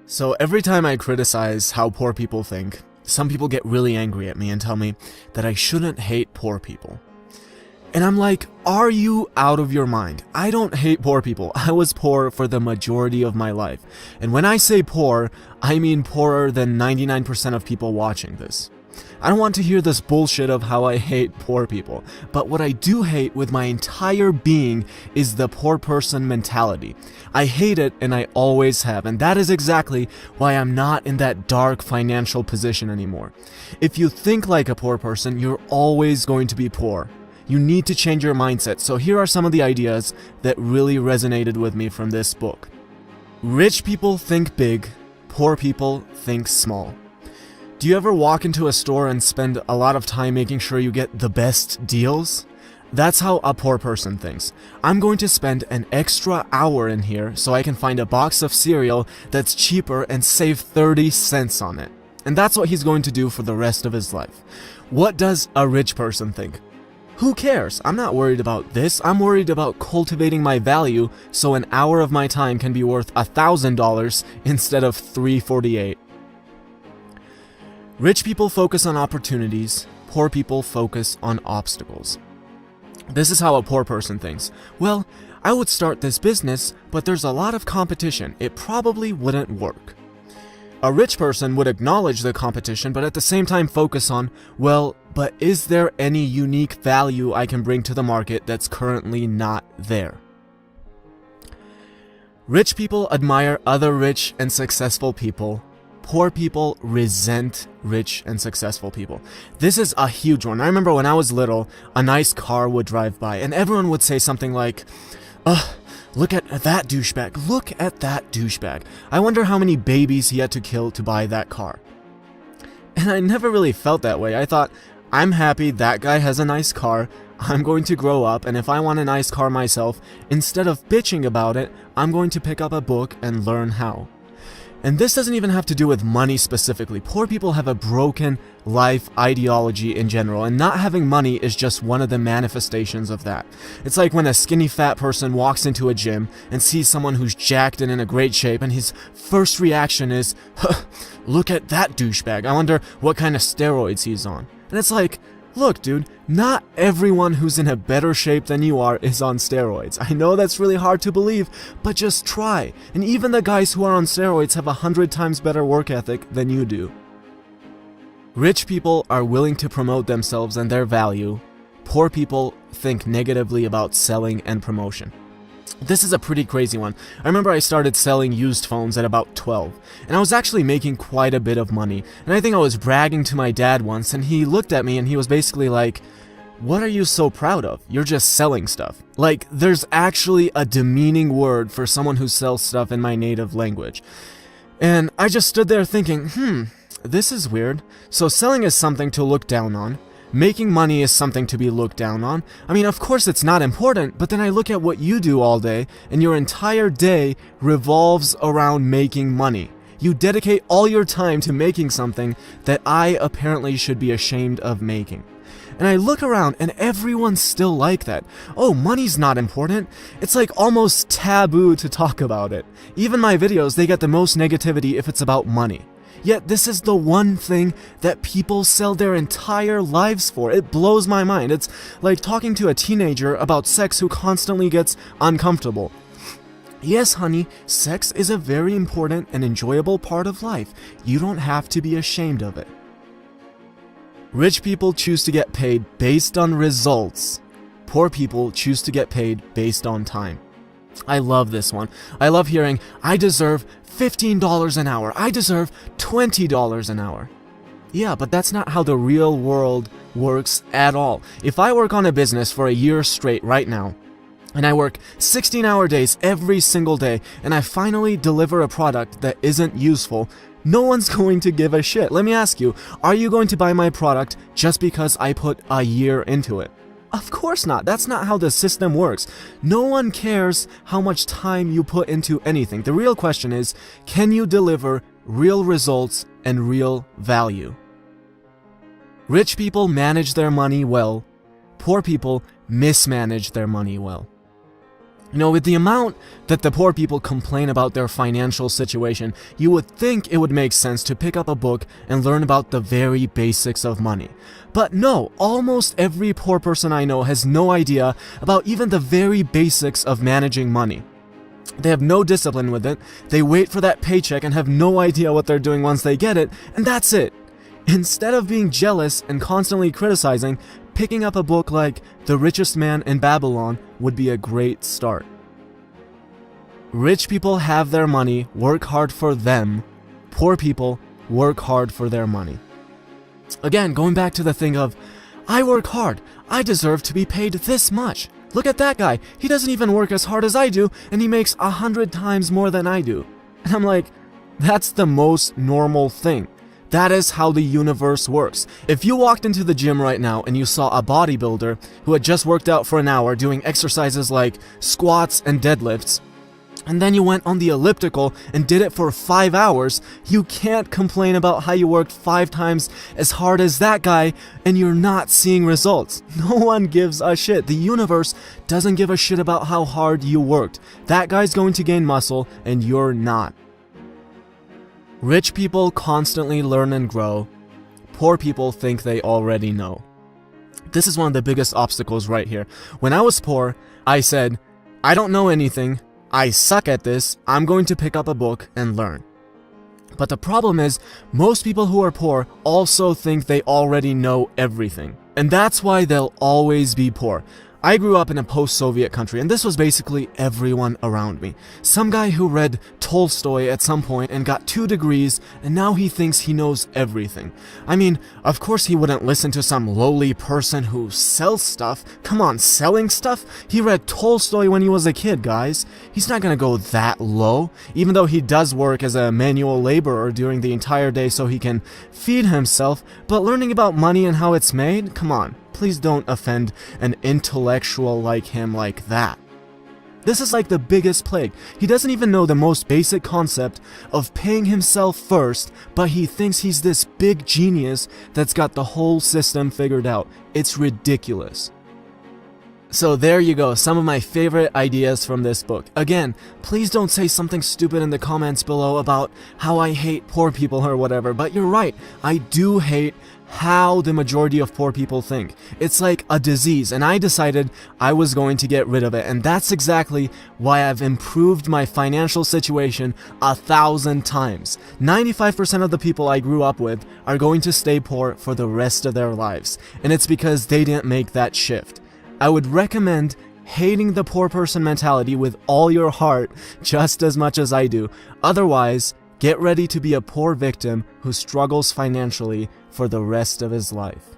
So every time I criticize how poor people think, some people get really angry at me and tell me that I shouldn't hate poor people. And I'm like, are you out of your mind? I don't hate poor people. I was poor for the majority of my life. And when I say poor, I mean poorer than 99% of people watching this. I don't want to hear this bullshit of how I hate poor people, but what I do hate with my entire being is the poor person mentality. I hate it, and I always have, and that is exactly why I'm not in that dark financial position anymore. If you think like a poor person, you're always going to be poor. You need to change your mindset, so here are some of the ideas that really resonated with me from this book. Rich people think big, poor people think small. Do you ever walk into a store and spend a lot of time making sure you get the best deals? That's how a poor person thinks. I'm going to spend an extra hour in here so I can find a box of cereal that's cheaper and save 30 cents on it. And that's what he's going to do for the rest of his life. What does a rich person think? Who cares? I'm not worried about this. I'm worried about cultivating my value so an hour of my time can be worth $1,000 instead of $3.48. Rich people focus on opportunities, poor people focus on obstacles. This is how a poor person thinks. Well, I would start this business, but there's a lot of competition. It probably wouldn't work. A rich person would acknowledge the competition, but at the same time focus on, well, but is there any unique value I can bring to the market that's currently not there? Rich people admire other rich and successful people. Poor people resent rich and successful people. This is a huge one. I remember when I was little, a nice car would drive by and everyone would say something like, "Ugh, look at that douchebag. Look at that douchebag. I wonder how many babies he had to kill to buy that car." And I never really felt that way. I thought, I'm happy that guy has a nice car. I'm going to grow up, and if I want a nice car myself, instead of bitching about it, I'm going to pick up a book and learn how. And this doesn't even have to do with money specifically. Poor people have a broken life ideology in general, and not having money is just one of the manifestations of that. It's like when a skinny fat person walks into a gym and sees someone who's jacked and in a great shape, and his first reaction is, "Huh, look at that douchebag. I wonder what kind of steroids he's on." And it's like, look, dude, not everyone who's in a better shape than you are is on steroids. I know that's really hard to believe, but just try. And even the guys who are on steroids have 100 times better work ethic than you do. Rich people are willing to promote themselves and their value. Poor people think negatively about selling and promotion. This is a pretty crazy one. I remember I started selling used phones at about 12, and I was actually making quite a bit of money. And I think I was bragging to my dad once, and he looked at me and he was basically like, "What are you so proud of? You're just selling stuff." Like, there's actually a demeaning word for someone who sells stuff in my native language. And I just stood there thinking, this is weird. So selling is something to look down on. Making money is something to be looked down on. I mean, of course it's not important, but then I look at what you do all day, and your entire day revolves around making money. You dedicate all your time to making something that I apparently should be ashamed of making. And I look around and everyone's still like that. Oh, money's not important. It's like almost taboo to talk about it. Even my videos, they get the most negativity if it's about money. Yet this is the one thing that people sell their entire lives for. It blows my mind. It's like talking to a teenager about sex who constantly gets uncomfortable. Yes, honey, sex is a very important and enjoyable part of life. You don't have to be ashamed of it. Rich people choose to get paid based on results. Poor people choose to get paid based on time. I love this one. I love hearing, "I deserve $15 an hour. I deserve $20 an hour." Yeah, but that's not how the real world works at all. If I work on a business for a year straight right now, and I work 16-hour days every single day, and I finally deliver a product that isn't useful, no one's going to give a shit. Let me ask you, are you going to buy my product just because I put a year into it? Of course not. That's not how the system works. No one cares how much time you put into anything. The real question is, can you deliver real results and real value? Rich people manage their money well. Poor people mismanage their money well. You know, with the amount that the poor people complain about their financial situation, you would think it would make sense to pick up a book and learn about the very basics of money. But no, almost every poor person I know has no idea about even the very basics of managing money. They have no discipline with it, they wait for that paycheck and have no idea what they're doing once they get it, and that's it. Instead of being jealous and constantly criticizing, picking up a book like The Richest Man in Babylon would be a great start. Rich people have their money, work hard for them. Poor people work hard for their money. Again, going back to the thing of, I work hard, I deserve to be paid this much. Look at that guy, he doesn't even work as hard as I do, and he makes 100 times more than I do. And I'm like, that's the most normal thing. That is how the universe works. If you walked into the gym right now and you saw a bodybuilder who had just worked out for an hour doing exercises like squats and deadlifts, and then you went on the elliptical and did it for 5 hours, you can't complain about how you worked 5 times as hard as that guy and you're not seeing results. No one gives a shit. The universe doesn't give a shit about how hard you worked. That guy's going to gain muscle and you're not. Rich people constantly learn and grow. Poor people think they already know. This is one of the biggest obstacles right here. When I was poor, I said, I don't know anything. I suck at this. I'm going to pick up a book and learn. But the problem is, most people who are poor also think they already know everything. And that's why they'll always be poor. I grew up in a post-Soviet country, and this was basically everyone around me. Some guy who read Tolstoy at some point and got 2 degrees, and now he thinks he knows everything. I mean, of course he wouldn't listen to some lowly person who sells stuff. Come on, selling stuff? He read Tolstoy when he was a kid, guys. He's not gonna go that low, even though he does work as a manual laborer during the entire day so he can feed himself, but learning about money and how it's made? Come on. Please don't offend an intellectual like him like that. This is like the biggest plague. He doesn't even know the most basic concept of paying himself first, but he thinks he's this big genius that's got the whole system figured out. It's ridiculous. So there you go, some of my favorite ideas from this book. Again, please don't say something stupid in the comments below about how I hate poor people or whatever, but you're right, I do hate how the majority of poor people think. It's like a disease, and I decided I was going to get rid of it, and that's exactly why I've improved my financial situation 1,000 times. 95% of the people I grew up with are going to stay poor for the rest of their lives, and it's because they didn't make that shift. I would recommend hating the poor person mentality with all your heart just as much as I do. Otherwise, get ready to be a poor victim who struggles financially for the rest of his life.